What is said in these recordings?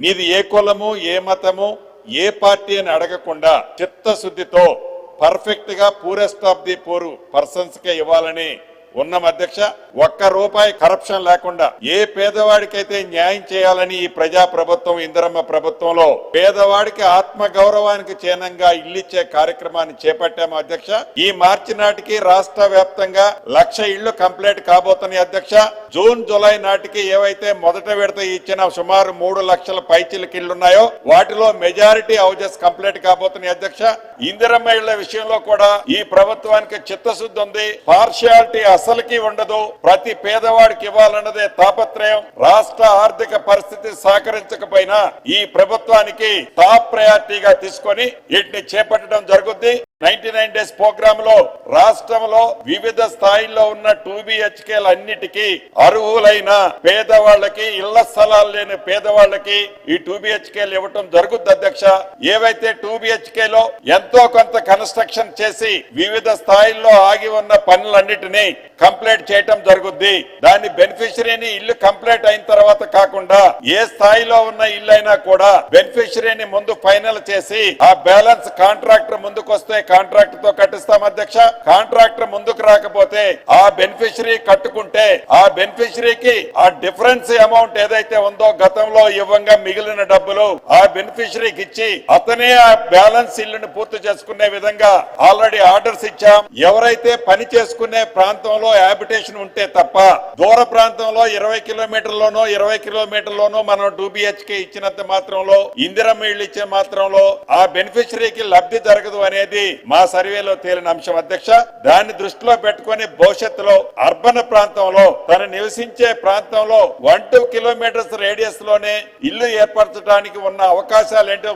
నీది ఏ కులము, ఏ మతము, ఏ పార్టీ అని అడగకుండా చిత్తశుద్ధితో పర్ఫెక్ట్ గా purest of the poor persons కే ఇవ్వాలని ఉన్నాం అధ్యక్ష. ఒక్క రూపాయి కరప్షన్ లేకుండా ఏ పేదవాడికైతే న్యాయం చేయాలని ఈ ప్రజా ప్రభుత్వం, ఇందిరమ్మ ప్రభుత్వంలో పేదవాడికి ఆత్మ గౌరవానికి చిహ్నంగా ఇల్లిచ్చే కార్యక్రమాన్ని చేపట్టాము అధ్యక్ష. ఈ మార్చి నాటికి రాష్ట్ర వ్యాప్తంగా 1,00,000 ఇళ్లు కంప్లీట్ కాబోతున్నాయి అధ్యక్ష. జూన్, జూలై నాటికి ఏవైతే మొదట విడత ఇచ్చిన సుమారు 3 లక్షల పైచిలకి ఇళ్లున్నాయో వాటిలో మెజారిటీ హౌజెస్ కంప్లీట్ కాబోతున్నాయి అధ్యక్ష. ఇందిరమ్మ ఇళ్ల విషయంలో కూడా ఈ ప్రభుత్వానికి చిత్తశుద్ధి ఉంది. పార్షియాలిటీ అసలుకి ఉండదు. ప్రతి పేదవాడికి ఇవ్వాలన్నదే తాపత్రయం. రాష్ట్ర ఆర్థిక పరిస్థితి సహకరించకపోయినా ఈ ప్రభుత్వానికి టాప్ ప్రయారిటీగా తీసుకొని వీటిని చేపట్టడం జరుగుద్ది. 99 డేస్ ప్రోగ్రామ్ లో రాష్ట్రంలో వివిధ స్థాయిల్లో ఉన్న 2BHKలు అన్నిటికీ అర్హులైన పేదవాళ్లకి, ఇళ్ల స్థలాలు లేని పేదవాళ్లకి ఈ 2BHKలు ఇవ్వటం జరుగుద్ది అధ్యక్ష. ఏవైతే 2BHKలో ఎంతో కొంత కన్స్ట్రక్షన్ చేసి వివిధ స్థాయిల్లో ఆగి ఉన్న పనులన్నిటినీ కంప్లీట్ చేయటం జరుగుద్ది. దాని బెనిఫిషరీని ఇల్లు కంప్లీట్ అయిన తర్వాత కాకుండా ఏ స్థాయిలో ఉన్న ఇల్లు అయినా కూడా బెనిఫిషరీని ముందు ఫైనల్ చేసి ఆ బ్యాలెన్స్ కాంట్రాక్టర్ ముందుకు వస్తే కాంట్రాక్టర్ తో కట్టిస్తాం అధ్యక్ష. కాంట్రాక్టర్ ముందుకు రాకపోతే ఆ బెనిఫిషరీ కట్టుకుంటే ఆ బెనిఫిషరీకి ఆ డిఫరెన్స్ అమౌంట్ ఏదైతే ఉందో గతంలో ఇవ్వంగా మిగిలిన డబ్బులు ఆ బెనిఫిషరీకి ఇచ్చి అతనే ఆ బ్యాలెన్స్ ఇల్లును పూర్తి చేసుకునే విధంగా ఆల్రెడీ ఆర్డర్స్ ఇచ్చాం. ఎవరైతే పని చేసుకునే ప్రాంతంలో హ్యాబిటేషన్ ఉంటే తప్ప దూర ప్రాంతంలో 20 కిలోమీటర్లోనో 20 కిలోమీటర్లోనో మనం 2BHK ఇచ్చినంత మాత్రంలో, ఇందిరమ్మ ఇళ్లు ఇచ్చే మాత్రంలో ఆ బెనిఫిషరీకి లబ్ధి జరగదు అనేది మా సర్వేలో తేలిన అంశం అధ్యక్ష. దాన్ని దృష్టిలో పెట్టుకుని భవిష్యత్తులో అర్బన్ ప్రాంతంలో తను నివసించే ప్రాంతంలో 1-2 కిలోమీటర్స్ రేడియస్ లోనే ఇల్లు ఏర్పరచడానికి ఉన్న అవకాశాలు ఏంటో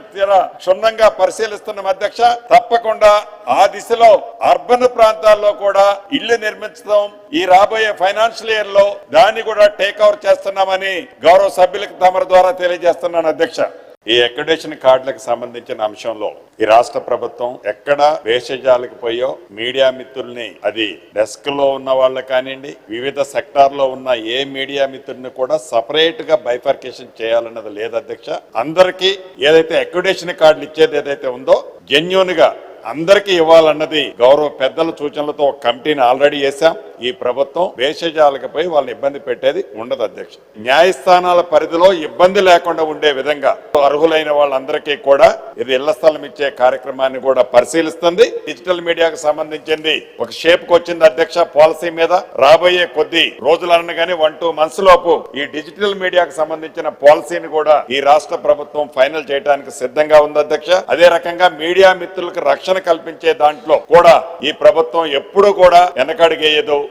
క్షుణ్ణంగా పరిశీలిస్తున్నాం అధ్యక్ష. తప్పకుండా ఆ దిశలో అర్బన్ ప్రాంతాల్లో కూడా ఇల్లు నిర్మించడం ఈ రాబోయే ఫైనాన్షియల్ ఇయర్ లో దాన్ని కూడా టేక్ ఓవర్ చేస్తున్నామని గౌరవ సభ్యులకు తమ ద్వారా తెలియజేస్తున్నాను అధ్యక్ష. ఈ అక్రిడిటేషన్ కార్డులకు సంబంధించిన అంశంలో ఈ రాష్ట్ర ప్రభుత్వం ఎక్కడ వేషజాలకు పోయో మీడియా మిత్రుల్ని, అది డెస్క్ లో ఉన్న వాళ్ళ కానివ్వండి, వివిధ సెక్టార్ లో ఉన్న ఏ మీడియా మిత్రుల్ని కూడా సపరేట్ గా బైఫర్కేషన్ చేయాలన్నది లేదు అధ్యక్ష. అందరికీ ఏదైతే అక్రిడిటేషన్ కార్డులు ఇచ్చేది ఏదైతే ఉందో జెన్యూన్ గా అందరికీ ఇవ్వాలన్నది గౌరవ పెద్దల సూచనలతో ఒక కమిటీని ఆల్రెడీ వేశాం. ఈ ప్రభుత్వం వేషజాలకు పోయి వాళ్ళని ఇబ్బంది పెట్టేది ఉండదు అధ్యక్ష. న్యాయస్థానాల పరిధిలో ఇబ్బంది లేకుండా ఉండే విధంగా అర్హులైన వాళ్ళందరికీ కూడా ఇది ఇళ్ల స్థలం ఇచ్చే కార్యక్రమాన్ని కూడా పరిశీలిస్తుంది. డిజిటల్ మీడియాకు సంబంధించింది ఒక షేప్ కు వచ్చింది అధ్యక్ష. పాలసీ మీద రాబోయే కొద్ది రోజులనగానే 1-2 మంత్స్ లోపు ఈ డిజిటల్ మీడియాకు సంబంధించిన పాలసీని కూడా ఈ రాష్ట్ర ప్రభుత్వం ఫైనల్ చేయడానికి సిద్ధంగా ఉంది అధ్యక్ష. అదే రకంగా మీడియా మిత్రులకు రక్షణ కల్పించే దాంట్లో కూడా ఈ ప్రభుత్వం ఎప్పుడూ కూడా వెనకడుగేయదు.